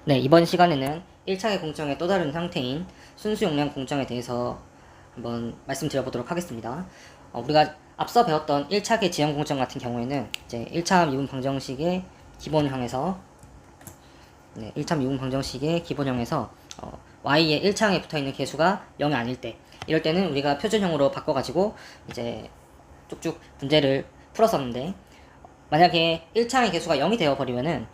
네, 이번 시간에는 1차계 공정의 또 다른 형태인 순수 용량 공정에 대해서 한번 말씀드려보도록 하겠습니다. 우리가 앞서 배웠던 1차계 지형 공정 같은 경우에는 이제 1차 미분 방정식의 기본형에서 1차 미분 방정식의 기본형에서 y의 1차항에 붙어있는 개수가 0이 아닐 때, 이럴 때는 우리가 표준형으로 바꿔가지고 이제 쭉쭉 문제를 풀었었는데, 만약에 1차항의 개수가 0이 되어버리면은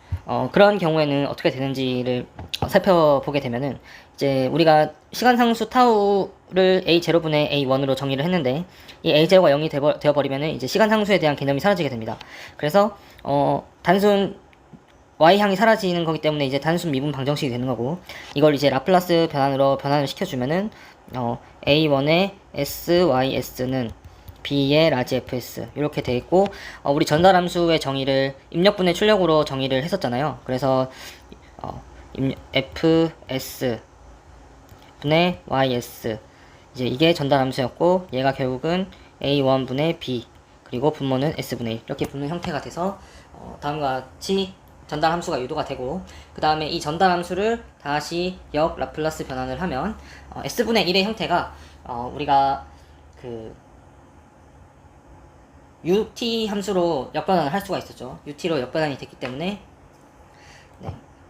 그런 경우에는 어떻게 되는지를 살펴보게 되면은, 이제 우리가 시간상수 타우를 a0분의 a1으로 정의를 했는데, 이 a0가 0이 되어버리면은 이제 시간상수에 대한 개념이 사라지게 됩니다. 그래서 단순 y항이 사라지는 거기 때문에 이제 단순 미분 방정식이 되는 거고, 이걸 이제 라플라스 변환으로 변환을 시켜주면은 a1의 sys는 b의 라지 fs 이렇게 돼 있고, 우리 전달함수의 정의를 입력분의 출력으로 정의를 했었잖아요. 그래서 fs 분의 ys, 이제 이게 전달함수였고, 얘가 결국은 a1 분의 b 그리고 분모는 s분의 1 이렇게 붙는 형태가 돼서 다음과 같이 전달함수가 유도가 되고, 그 다음에 이 전달함수를 다시 역 라플라스 변환을 하면 s분의 1의 형태가 우리가 그 ut 함수로 역변환을 할 수가 있었죠. ut로 역변환이 됐기 때문에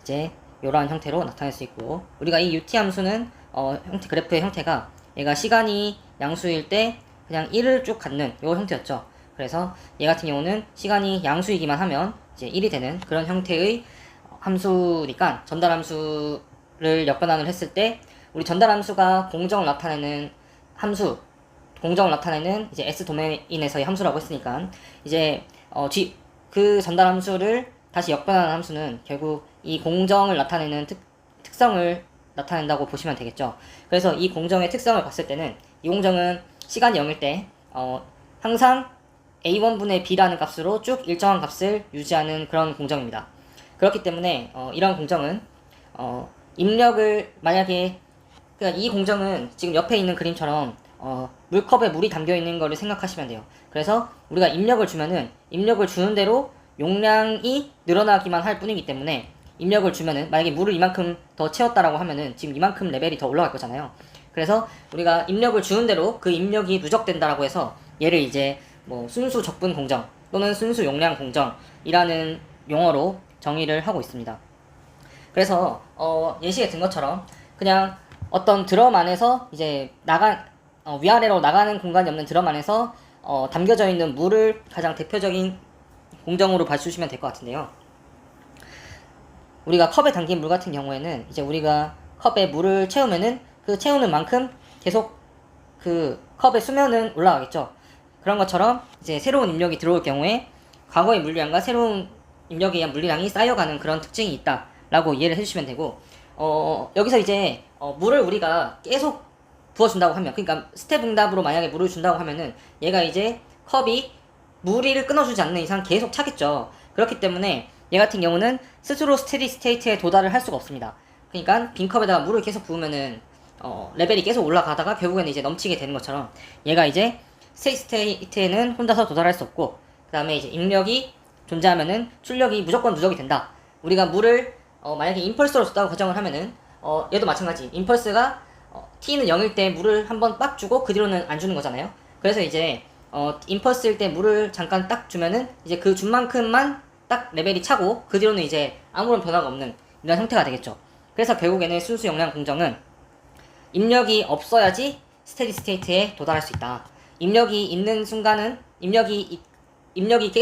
이제 이러한 형태로 나타낼 수 있고, 우리가 이 ut 함수는 형태, 그래프의 형태가 얘가 시간이 양수일 때 그냥 1을 쭉 갖는 요 형태였죠. 그래서 얘 같은 경우는 시간이 양수이기만 하면 이제 1이 되는 그런 형태의 함수니까, 전달함수를 역변환을 했을 때 우리 전달함수가 공정을 나타내는 함수, 공정을 나타내는 이제 S 도메인에서의 함수라고 했으니까, 이제 그 전달함수를 다시 역변하는 함수는 결국 이 공정을 나타내는 특성을 나타낸다고 보시면 되겠죠. 그래서 이 공정의 특성을 봤을 때는, 이 공정은 시간이 0일 때 항상 a1분의 b라는 값으로 쭉 일정한 값을 유지하는 그런 공정입니다. 그렇기 때문에 이런 공정은 입력을 만약에, 그러니까 이 공정은 지금 옆에 있는 그림처럼 물컵에 물이 담겨 있는 거를 생각하시면 돼요. 그래서 우리가 입력을 주면은 입력을 주는 대로 용량이 늘어나기만 할 뿐이기 때문에, 입력을 주면은 만약에 물을 이만큼 더 채웠다라고 하면은 지금 이만큼 레벨이 더 올라갈 거잖아요. 그래서 우리가 입력을 주는 대로 그 입력이 누적된다라고 해서 얘를 이제 뭐 순수 적분 공정 또는 순수 용량 공정이라는 용어로 정의를 하고 있습니다. 그래서 예시에 든 것처럼 그냥 어떤 드럼 안에서 이제 위아래로 나가는 공간이 없는 드럼 안에서 담겨져 있는 물을 가장 대표적인 공정으로 봐주시면 될 것 같은데요. 우리가 컵에 담긴 물 같은 경우에는 이제 우리가 컵에 물을 채우면은 그 채우는 만큼 계속 그 컵의 수면은 올라가겠죠. 그런 것처럼 이제 새로운 입력이 들어올 경우에 과거의 물량과 새로운 입력에 의한 물량이 쌓여가는 그런 특징이 있다라고 이해를 해주시면 되고, 여기서 이제 물을 우리가 계속 부어준다고 하면, 그러니까 스텝 응답으로 만약에 물을 준다고 하면은 얘가 이제 컵이 물을 끊어주지 않는 이상 계속 차겠죠. 그렇기 때문에 얘 같은 경우는 스스로 스테디 스테이트에 도달을 할 수가 없습니다. 그러니까 빈 컵에다가 물을 계속 부으면은 레벨이 계속 올라가다가 결국에는 이제 넘치게 되는 것처럼, 얘가 이제 스테디 스테이트에는 혼자서 도달할 수 없고, 그 다음에 이제 입력이 존재하면은 출력이 무조건 누적이 된다. 우리가 물을 만약에 임펄스로 줬다고 가정을 하면은 얘도 마찬가지. 임펄스가 t는 0일 때 물을 한번 빡 주고 그 뒤로는 안 주는 거잖아요. 그래서 이제 임펄스일 때 물을 잠깐 딱 주면은 이제 그 준 만큼만 딱 레벨이 차고 그 뒤로는 이제 아무런 변화가 없는 이런 형태가 되겠죠. 그래서 결국에는 순수 용량 공정은 입력이 없어야지 스테디 스테이트에 도달할 수 있다. 입력이 있는 순간은 입력이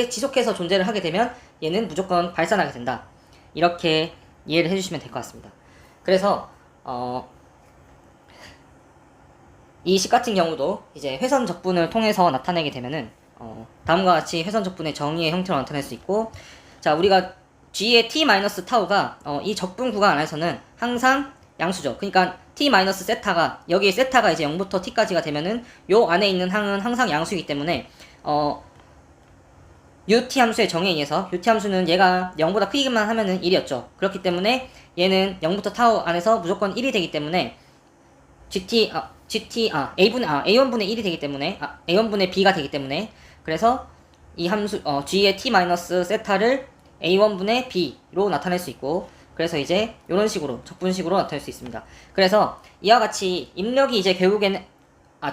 지속해서 존재를 하게 되면 얘는 무조건 발산하게 된다. 이렇게 이해를 해주시면 될 것 같습니다. 그래서 이 식 같은 경우도 이제 회선 적분을 통해서 나타내게 되면은 다음과 같이 회선 적분의 정의의 형태로 나타낼 수 있고, 자, 우리가 g의 t-타우가 이 적분 구간 안에서는 항상 양수죠. 그러니까 t-세타가, 여기에 세타가 이제 0부터 t까지가 되면은 요 안에 있는 항은 항상 양수이기 때문에 ut 함수의 정의에 의해서, ut 함수는 얘가 0보다 크기만 하면은 1이었죠. 그렇기 때문에 얘는 0부터 타우 안에서 무조건 1이 되기 때문에 a1분의 1이 되기 때문에 a1분의 b가 되기 때문에, 그래서 이 함수 g의 t-세타를 a1분의 b로 나타낼 수 있고, 그래서 이제 이런 식으로 적분식으로 나타낼 수 있습니다. 그래서 이와 같이 입력이 이제 결국에는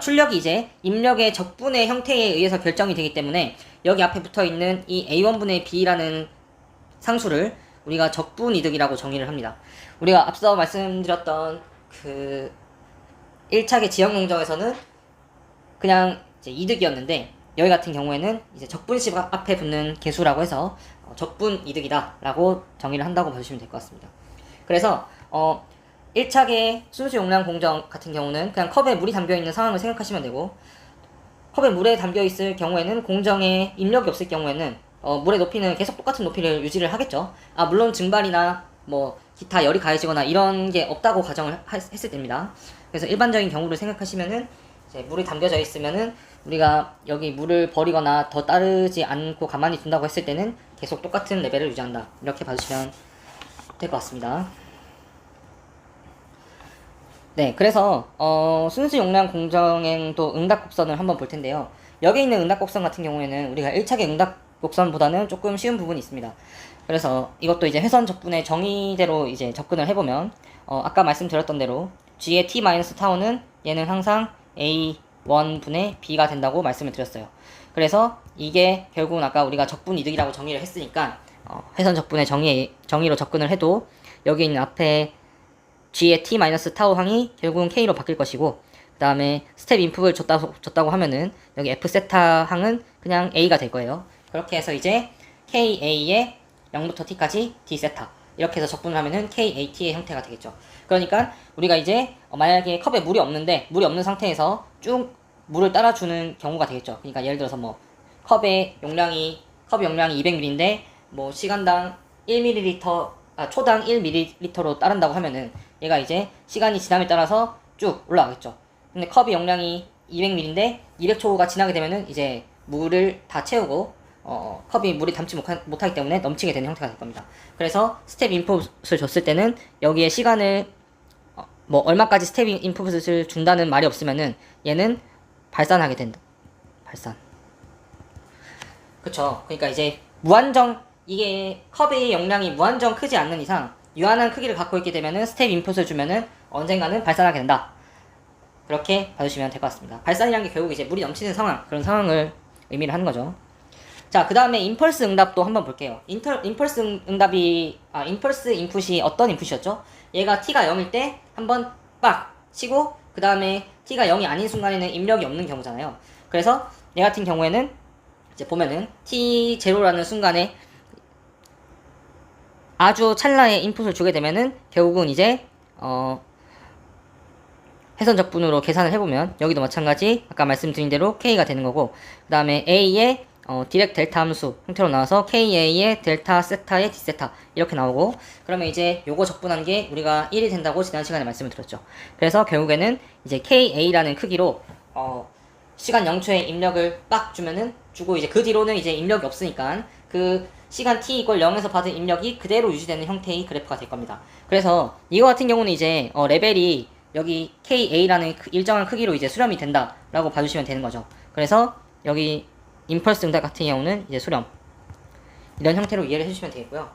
출력이 이제 입력의 적분의 형태에 의해서 결정이 되기 때문에 여기 앞에 붙어 있는 이 a1분의 b라는 상수를 우리가 적분 이득이라고 정의를 합니다. 우리가 앞서 말씀드렸던 그 1차계 지형 공정에서는 그냥 이제 이득이었는데 여기 같은 경우에는 이제 적분식 앞에 붙는 개수라고 해서 적분 이득이다 라고 정의를 한다고 봐주시면 될 것 같습니다. 그래서 1차계 순수 용량 공정 같은 경우는 그냥 컵에 물이 담겨있는 상황을 생각하시면 되고, 컵에 물에 담겨있을 경우에는 공정에 입력이 없을 경우에는 물의 높이는 계속 똑같은 높이를 유지를 하겠죠. 물론 증발이나 뭐 기타 열이 가해지거나 이런 게 없다고 가정을 했을 때입니다. 그래서 일반적인 경우를 생각하시면은 이제 물이 담겨져 있으면은 우리가 여기 물을 버리거나 더 따르지 않고 가만히 둔다고 했을 때는 계속 똑같은 레벨을 유지한다, 이렇게 봐주시면 될 것 같습니다. 네, 그래서 순수 용량 공정행도 응답 곡선을 한번 볼 텐데요. 여기 있는 응답 곡선 같은 경우에는 우리가 1차계 응답 곡선보다는 조금 쉬운 부분이 있습니다. 그래서 이것도 이제 회선 적분의 정의대로 이제 접근을 해보면 아까 말씀드렸던 대로 g의 t-타우는 얘는 항상 a1분의 b가 된다고 말씀을 드렸어요. 그래서 이게 결국은 아까 우리가 적분 이득이라고 정의를 했으니까 회선 적분의 정의로 접근을 해도 여기 있는 앞에 g의 t-타우 항이 결국은 k로 바뀔 것이고, 그 다음에 스텝 인풋을 줬다고 하면은 여기 f 세타 항은 그냥 a가 될 거예요. 그렇게 해서 이제 ka에 0부터 t까지 d 세타 이렇게 해서 적분을 하면은 kat의 형태가 되겠죠. 그러니까 우리가 이제 만약에 컵에 물이 없는 상태에서 쭉 물을 따라주는 경우가 되겠죠. 그러니까 예를 들어서 뭐 컵 용량이 200ml인데 뭐 시간당 1ml 초당 1ml로 따른다고 하면은 얘가 이제 시간이 지남에 따라서 쭉 올라가겠죠. 근데 컵의 용량이 200ml인데 200초가 지나게 되면은 이제 물을 다 채우고 컵이 물이 담지 못하기 때문에 넘치게 되는 형태가 될 겁니다. 그래서 스텝 인풋을 줬을 때는 여기에 시간을 뭐 얼마까지 스텝 인풋을 준다는 말이 없으면은 얘는 발산하게 된다. 발산. 그쵸. 그러니까 이제 이게 컵의 용량이 무한정 크지 않는 이상 유한한 크기를 갖고 있게 되면은 스텝 인풋을 주면은 언젠가는 발산하게 된다. 그렇게 봐주시면 될 것 같습니다. 발산이라는 게 결국 이제 물이 넘치는 상황, 그런 상황을 의미를 하는 거죠. 자, 그 다음에 임펄스 응답도 한번 볼게요. 임펄스 인풋이 어떤 인풋이었죠? 얘가 t가 0일 때 한번 빡 치고 그 다음에 t가 0이 아닌 순간에는 입력이 없는 경우잖아요. 그래서 얘 같은 경우에는 이제 보면은 t0라는 순간에 아주 찰나의 인풋을 주게 되면은 결국은 이제 회선 적분으로 계산을 해보면 여기도 마찬가지 아까 말씀드린 대로 k가 되는 거고, 그 다음에 a의 디렉 델타 함수 형태로 나와서 ka의 델타 세타의 d 세타 이렇게 나오고, 그러면 이제 요거 적분한 게 우리가 1이 된다고 지난 시간에 말씀을 드렸죠. 그래서 결국에는 이제 ka라는 크기로 시간 0초에 입력을 빡 주고 이제 그 뒤로는 이제 입력이 없으니까 그 시간 t 이퀄 0에서 받은 입력이 그대로 유지되는 형태의 그래프가 될 겁니다. 그래서 이거 같은 경우는 이제 레벨이 여기 ka라는 일정한 크기로 이제 수렴이 된다라고 봐주시면 되는 거죠. 그래서 여기 임펄스 응답 같은 경우는 이제 수렴 이런 형태로 이해를 해주시면 되겠고요.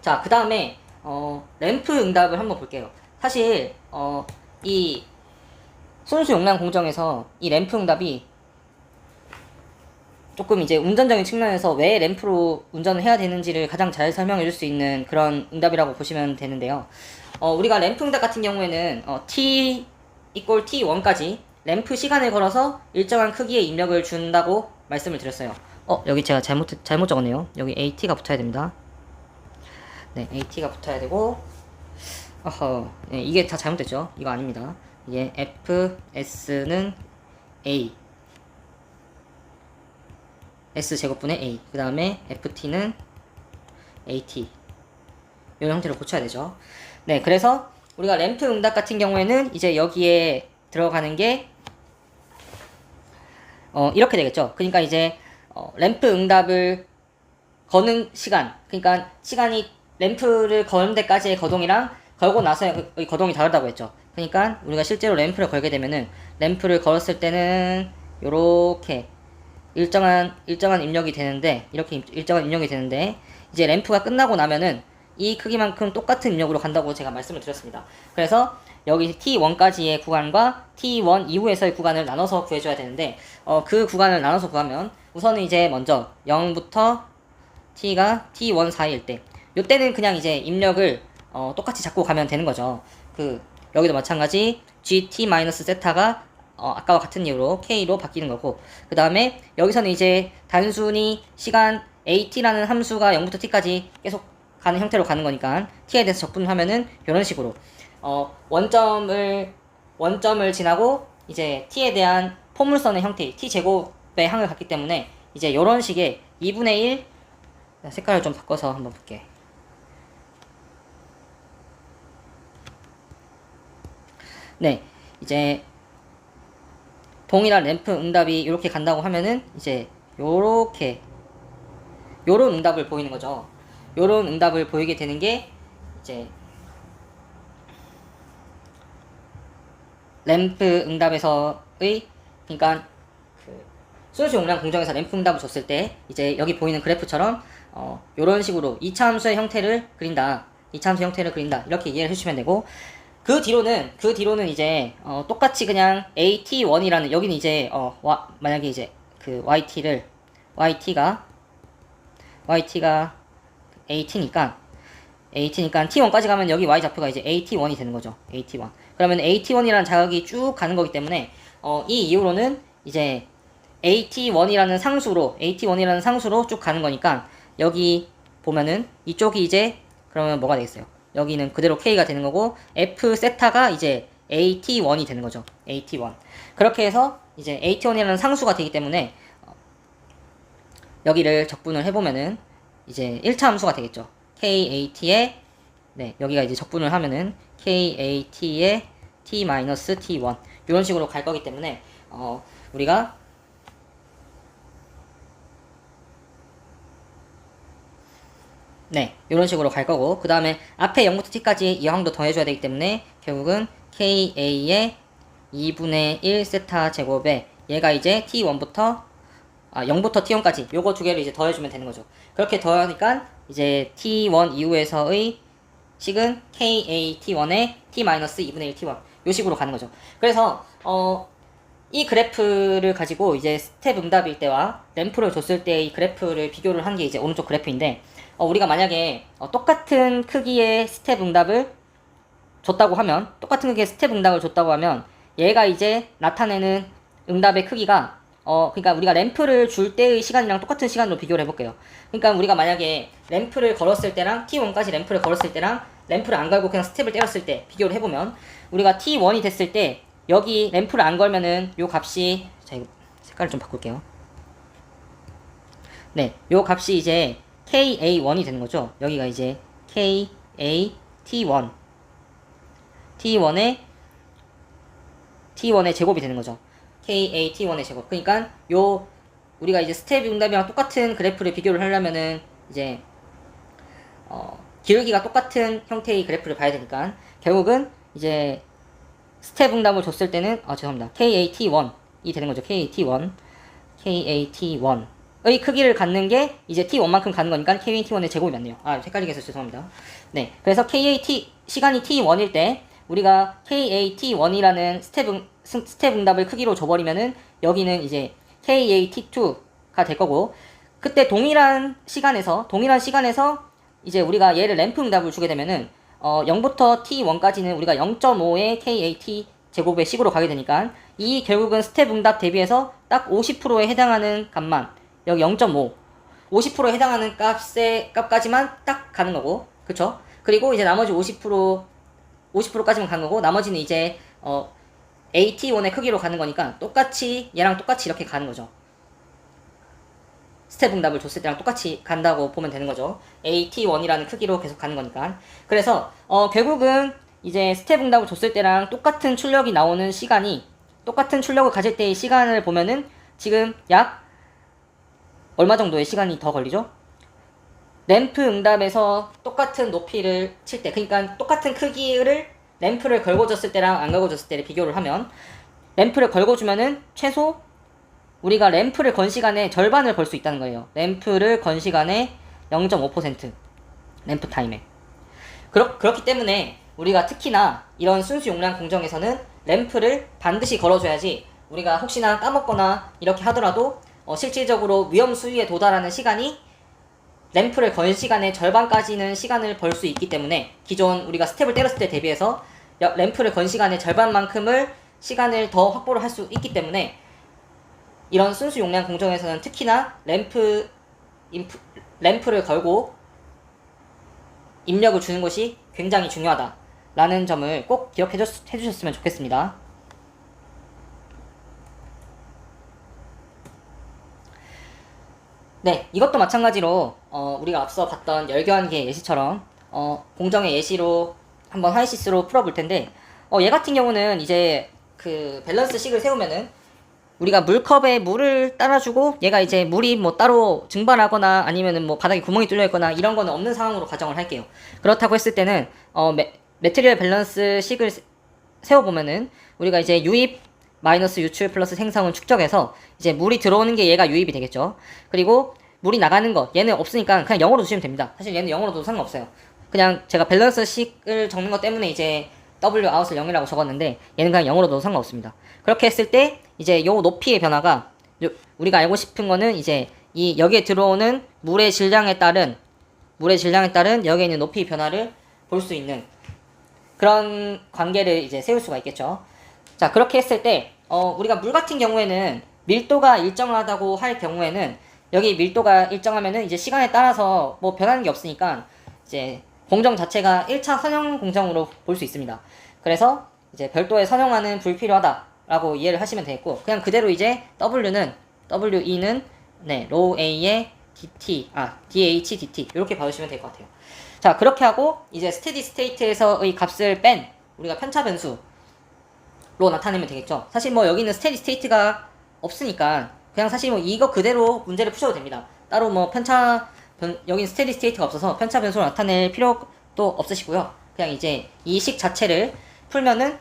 자, 그 다음에 램프 응답을 한번 볼게요. 사실 이 순수 용량 공정에서 이 램프 응답이 조금 이제 운전적인 측면에서 왜 램프로 운전을 해야 되는지를 가장 잘 설명해 줄 수 있는 그런 응답이라고 보시면 되는데요. 우리가 램프 응답 같은 경우에는 t equal t1까지 램프 시간을 걸어서 일정한 크기의 입력을 준다고 말씀을 드렸어요. 여기 제가 잘못 적었네요. 여기 at가 붙어야 됩니다. 네, at가 붙어야 되고, 네, 이게 다 잘못됐죠. 이거 아닙니다. 이게 fs는 a s제곱분의 a, 그 다음에 ft는 at 이런 형태로 고쳐야 되죠. 네, 그래서 우리가 램프 응답 같은 경우에는 이제 여기에 들어가는 게 이렇게 되겠죠. 그러니까 이제 램프 응답을 거는 시간, 그러니까 시간이 램프를 거는 데까지의 거동이랑 걸고 나서의 거동이 다르다고 했죠. 그러니까 우리가 실제로 램프를 걸게 되면은 램프를 걸었을 때는 요렇게 일정한 입력이 되는데, 이렇게 일정한 입력이 되는데, 이제 램프가 끝나고 나면은 이 크기만큼 똑같은 입력으로 간다고 제가 말씀을 드렸습니다. 그래서 여기 t1까지의 구간과 t1 이후에서의 구간을 나눠서 구해줘야 되는데 그 구간을 나눠서 구하면 우선은 이제 먼저 0부터 t가 t1 사이일 때 요때는 그냥 이제 입력을 똑같이 잡고 가면 되는 거죠. 여기도 마찬가지 gt-z가 아까와 같은 이유로 k로 바뀌는 거고, 그 다음에 여기서는 이제 단순히 시간 at라는 함수가 0부터 t까지 계속 가는 형태로 가는 거니까 t에 대해서 적분을 하면은 이런 식으로 원점을 지나고 이제 t에 대한 포물선의 형태 t제곱의 항을 갖기 때문에 이제 이런 식의 2분의 1 색깔을 좀 바꿔서 한번 볼게. 네, 이제 동일한 램프 응답이 이렇게 간다고 하면은 이제 요런 응답을 보이는 거죠. 요런 응답을 보이게 되는 게 이제 램프 응답에서의, 그러니까 순수 용량 공정에서 램프 응답을 줬을 때 이제 여기 보이는 그래프처럼 요런 식으로 2차 함수의 형태를 그린다. 2차 함수의 형태를 그린다. 이렇게 이해를 해주시면 되고, 그 뒤로는 이제 똑같이 그냥 AT1이라는, 여기는 이제 만약에 이제 YT가 AT니까 T1까지 가면 여기 Y 좌표가 이제 AT1이 되는 거죠. AT1. 그러면 AT1이라는 자극이 쭉 가는 거기 때문에 이 이후로는 이제 AT1이라는 상수로 쭉 가는 거니까 여기 보면은 이쪽이 이제 그러면 뭐가 되겠어요? 여기는 그대로 K가 되는 거고 F 세타가 이제 AT1이 되는 거죠. AT1. 그렇게 해서 이제 AT1이라는 상수가 되기 때문에 여기를 적분을 해보면은 이제 1차 함수가 되겠죠. KAT에 여기가 이제 적분을 하면은 KAT에 T-T1 이런 식으로 갈 거기 때문에 우리가 이런 식으로 갈 거고, 그 다음에 앞에 0부터 t까지 이 항도 더해줘야 되기 때문에 결국은 KA의 2분의 1 세타 제곱에 얘가 이제 T1부터 0부터 T1까지 요거 두 개를 이제 더해주면 되는 거죠. 그렇게 더하니까 이제 T1 이후에서의 식은 KAT1의 T-2분의 1 T1 요 식으로 가는 거죠. 그래서 이 그래프를 가지고 이제 스텝 응답일 때와 램프를 줬을 때 이 그래프를 비교를 한 게 이제 오른쪽 그래프인데, 우리가 만약에 똑같은 크기의 스텝 응답을 줬다고 하면 얘가 이제 나타내는 응답의 크기가 그러니까 우리가 램프를 줄 때의 시간이랑 똑같은 시간으로 비교를 해볼게요. 그러니까 우리가 만약에 램프를 걸었을 때랑 T1까지 램프를 걸었을 때랑 램프를 안 걸고 그냥 스텝을 때렸을 때 비교를 해보면, 우리가 T1이 됐을 때 여기 램프를 안 걸면은 요 값이, 자 이거 색깔을 좀 바꿀게요. 요 값이 이제 KA1이 되는 거죠. 여기가 이제 KAT1 T1의 제곱이 되는 거죠. KAT1의 제곱. 그러니까 우리가 이제 스텝 응답이랑 똑같은 그래프를 비교를 하려면은 이제 기울기가 똑같은 형태의 그래프를 봐야 되니까 결국은 이제 스텝 응답을 줬을 때는 죄송합니다. KAT1이 되는 거죠. KAT1의 크기를 갖는 게 이제 T1만큼 가는 거니까 KAT1의 제곱이 맞네요. 헷갈리게 해서 죄송합니다. 시간이 T1일 때 우리가 KAT1이라는 스텝 응답을 크기로 줘버리면은 여기는 이제 KAT2가 될 거고, 그때 동일한 시간에서 이제 우리가 얘를 램프 응답을 주게 되면은 0부터 T1까지는 우리가 0.5의 KAT 제곱의 식으로 가게 되니까 이 결국은 스텝 응답 대비해서 딱 50%에 해당하는 값만, 여기 0.5 50%에 해당하는 값까지만 딱 가는 거고, 그쵸? 그리고 이제 나머지 50%까지만 가는 거고, 나머지는 이제 AT1의 크기로 가는 거니까 얘랑 똑같이 이렇게 가는 거죠. 스텝 응답을 줬을 때랑 똑같이 간다고 보면 되는 거죠. AT1이라는 크기로 계속 가는 거니까. 그래서 결국은 이제 스텝 응답을 줬을 때랑 똑같은 출력이 나오는 시간이, 똑같은 출력을 가질 때의 시간을 보면은 지금 약 얼마 정도의 시간이 더 걸리죠? 램프 응답에서 똑같은 높이를 칠 때, 그러니까 똑같은 크기를 램프를 걸고 줬을 때랑 안 걸고 줬을 때를 비교를 하면, 램프를 걸고 주면은 최소 우리가 램프를 건 시간의 절반을 벌 수 있다는 거예요. 램프를 건 시간의 0.5% 램프 타임에. 그렇기 때문에 우리가 특히나 이런 순수 용량 공정에서는 램프를 반드시 걸어줘야지 우리가 혹시나 까먹거나 이렇게 하더라도 실질적으로 위험 수위에 도달하는 시간이 램프를 건 시간의 절반까지는 시간을 벌 수 있기 때문에 기존 우리가 스텝을 때렸을 때 대비해서 램프를 건 시간의 절반만큼을 시간을 더 확보를 할 수 있기 때문에 이런 순수 용량 공정에서는 특히나 램프를 걸고 입력을 주는 것이 굉장히 중요하다라는 점을 꼭 기억해 주셨으면 좋겠습니다. 네, 이것도 마찬가지로 우리가 앞서 봤던 열교환기의 예시처럼 공정의 예시로 한번 하이시스로 풀어볼 텐데 얘 같은 경우는 이제 그 밸런스식을 세우면은 우리가 물컵에 물을 따라주고 얘가 이제 물이 뭐 따로 증발하거나 아니면은 뭐 바닥에 구멍이 뚫려 있거나 이런 거는 없는 상황으로 가정을 할게요. 그렇다고 했을 때는 매트리얼 밸런스식을 세워보면은 우리가 이제 유입 마이너스 유출 플러스 생성은 축적해서 이제 물이 들어오는 게 얘가 유입이 되겠죠. 그리고 물이 나가는 거 얘는 없으니까 그냥 0으로 두시면 됩니다. 사실 얘는 0으로 둬도 상관없어요. 그냥 제가 밸런스식을 적는 것 때문에 이제 W 아웃을 0이라고 적었는데 얘는 그냥 0으로 둬도 상관없습니다. 그렇게 했을 때 이제 요 높이의 변화가 우리가 알고 싶은 거는 이제 이 여기에 들어오는 물의 질량에 따른 여기에 있는 높이 변화를 볼 수 있는 그런 관계를 이제 세울 수가 있겠죠. 자, 그렇게 했을 때 우리가 물 같은 경우에는 밀도가 일정하다고 할 경우에는 여기 밀도가 일정하면은 이제 시간에 따라서 뭐 변하는 게 없으니까 이제 공정 자체가 1차 선형 공정으로 볼 수 있습니다. 그래서 이제 별도의 선형화는 불필요하다라고 이해를 하시면 되겠고 그냥 그대로 이제 WE는 네, 로우 A의 DH, DT 이렇게 봐주시면 될 것 같아요. 자, 그렇게 하고 이제 스테디 스테이트에서의 값을 뺀 우리가 편차 변수로 나타내면 되겠죠. 사실 뭐 여기는 스테디 스테이트가 없으니까 그냥 사실 뭐 이거 그대로 문제를 푸셔도 됩니다. 따로 뭐 여기는 스테디 스테이트가 없어서 편차 변수로 나타낼 필요도 없으시고요. 그냥 이제 이 식 자체를 풀면은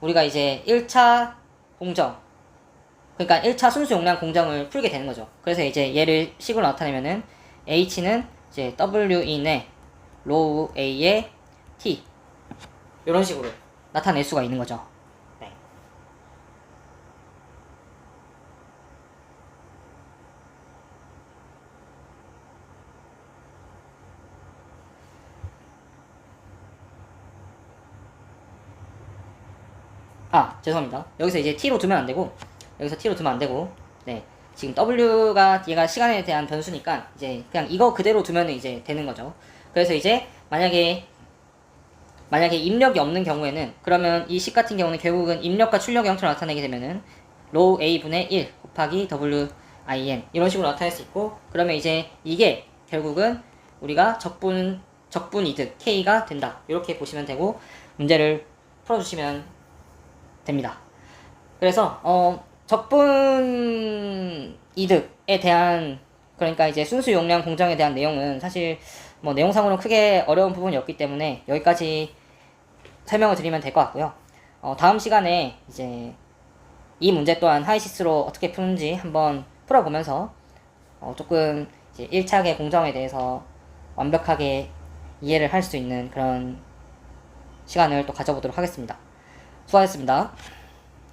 우리가 이제 1차 공정 그러니까 1차 순수 용량 공정을 풀게 되는 거죠. 그래서 이제 얘를 식으로 나타내면은 H는 이제 W인의 로우 A의 T 이런 식으로 나타낼 수가 있는 거죠. 네. 죄송합니다. 여기서 이제 T로 두면 안 되고 네. 지금 W가 얘가 시간에 대한 변수니까 이제 그냥 이거 그대로 두면 이제 되는 거죠. 그래서 이제 만약에 입력이 없는 경우에는 그러면 이 식 같은 경우는 결국은 입력과 출력의 형태로 나타내게 되면은 로우 A분의 1 곱하기 WIN 이런 식으로 나타낼 수 있고 그러면 이제 이게 결국은 우리가 적분 이득 K가 된다. 이렇게 보시면 되고 문제를 풀어주시면 됩니다. 그래서 적분 이득에 대한 그러니까 이제 순수 용량 공정에 대한 내용은 사실 뭐 내용상으로는 크게 어려운 부분이 없기 때문에 여기까지 설명을 드리면 될 것 같고요. 다음 시간에 이제 이 문제 또한 하이시스로 어떻게 푸는지 한번 풀어보면서 조금 이제 1차계 공정에 대해서 완벽하게 이해를 할 수 있는 그런 시간을 또 가져보도록 하겠습니다. 수고하셨습니다.